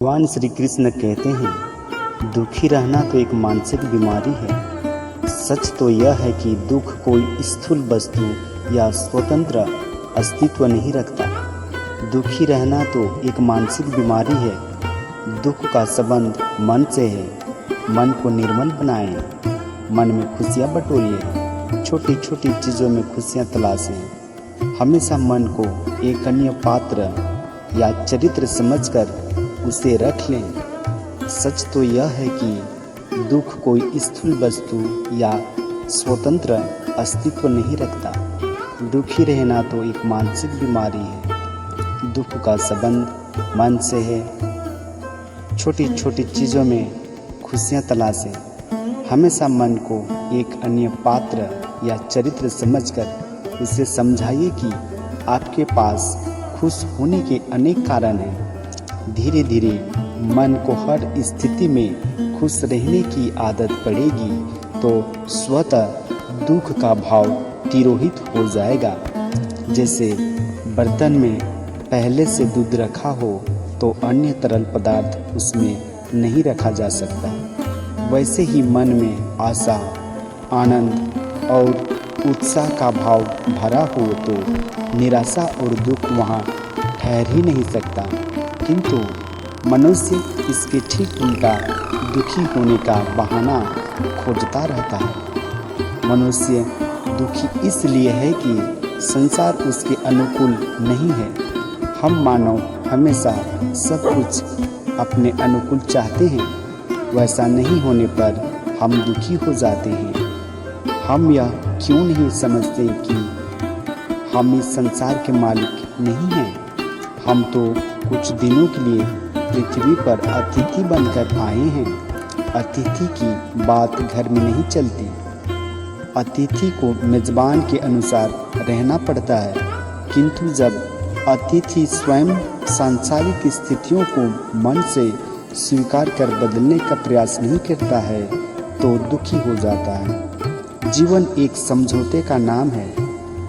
भगवान श्री कृष्ण कहते हैं, दुखी रहना तो एक मानसिक बीमारी है। सच तो यह है कि दुख कोई स्थूल वस्तु या स्वतंत्र अस्तित्व नहीं रखता। दुखी रहना तो एक मानसिक बीमारी है। दुख का संबंध मन से है। मन को निर्मल बनाएं, मन में खुशियाँ बटोरिए, छोटी छोटी चीज़ों में खुशियाँ तलाशें। हमेशा मन को एक अन्य पात्र या चरित्र समझकर उसे रख लें। सच तो यह है कि दुख कोई स्थूल वस्तु या स्वतंत्र अस्तित्व नहीं रखता। दुखी रहना तो एक मानसिक बीमारी है। दुख का संबंध मन से है। छोटी छोटी चीज़ों में खुशियाँ तलाशें। हमेशा मन को एक अन्य पात्र या चरित्र समझकर उसे समझाइए कि आपके पास खुश होने के अनेक कारण हैं। धीरे धीरे मन को हर स्थिति में खुश रहने की आदत पड़ेगी तो स्वतः दुख का भाव तिरोहित हो जाएगा। जैसे बर्तन में पहले से दूध रखा हो तो अन्य तरल पदार्थ उसमें नहीं रखा जा सकता, वैसे ही मन में आशा, आनंद और उत्साह का भाव भरा हो तो निराशा और दुख वहाँ ठहर ही नहीं सकता। किंतु मनुष्य इसके ठीक उल्टा दुखी होने का बहाना खोजता रहता है। मनुष्य दुखी इसलिए है कि संसार उसके अनुकूल नहीं है। हम मानव हमेशा सब कुछ अपने अनुकूल चाहते हैं, वैसा नहीं होने पर हम दुखी हो जाते हैं। हम यह क्यों नहीं समझते कि हम इस संसार के मालिक नहीं हैं। हम तो कुछ दिनों के लिए पृथ्वी पर अतिथि बनकर आए हैं। अतिथि की बात घर में नहीं चलती। अतिथि को मेजबान के अनुसार रहना पड़ता है। किंतु जब अतिथि स्वयं सांसारिक स्थितियों को मन से स्वीकार कर बदलने का प्रयास नहीं करता है तो दुखी हो जाता है। जीवन एक समझौते का नाम है,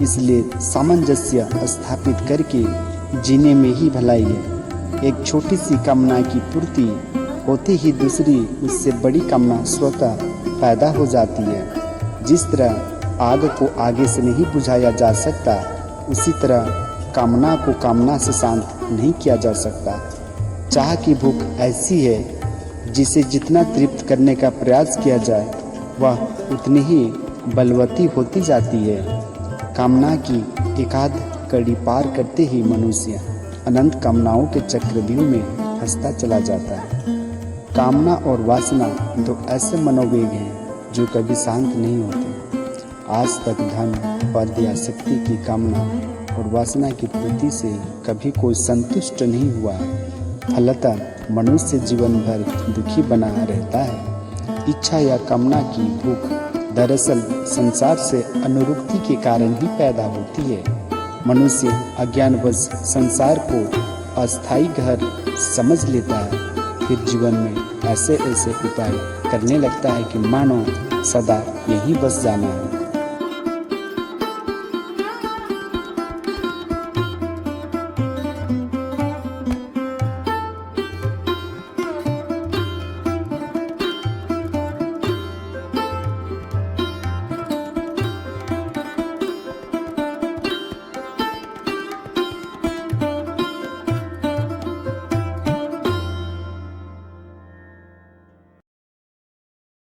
इसलिए सामंजस्य स्थापित करके जीने में ही भलाई है। एक छोटी सी कामना की पूर्ति होते ही दूसरी उससे बड़ी कामना स्वतः पैदा हो जाती है। जिस तरह आग को आगे से नहीं बुझाया जा सकता, उसी तरह कामना को कामना से शांत नहीं किया जा सकता। चाह की भूख ऐसी है जिसे जितना तृप्त करने का प्रयास किया जाए वह उतनी ही बलवती होती जाती है। कामना की एकाध कड़ी पार करते ही मनुष्य अनंत कामनाओं के चक्रव्यूह में फंसता चला जाता है। कामना और वासना दो ऐसे मनोवेग हैं जो कभी शांत नहीं होते। आज तक धन, पद या शक्ति की कामना और वासना की पूर्ति से कभी कोई संतुष्ट नहीं हुआ। फलतः मनुष्य जीवन भर दुखी बना रहता है। इच्छा या कामना की भूख दरअसल संसार से अनुरुक्ति के कारण ही पैदा होती है। मनुष्य अज्ञानवश संसार को अस्थायी घर समझ लेता है, फिर जीवन में ऐसे ऐसे उपाय करने लगता है कि मानो सदा यहीं बस जाना है।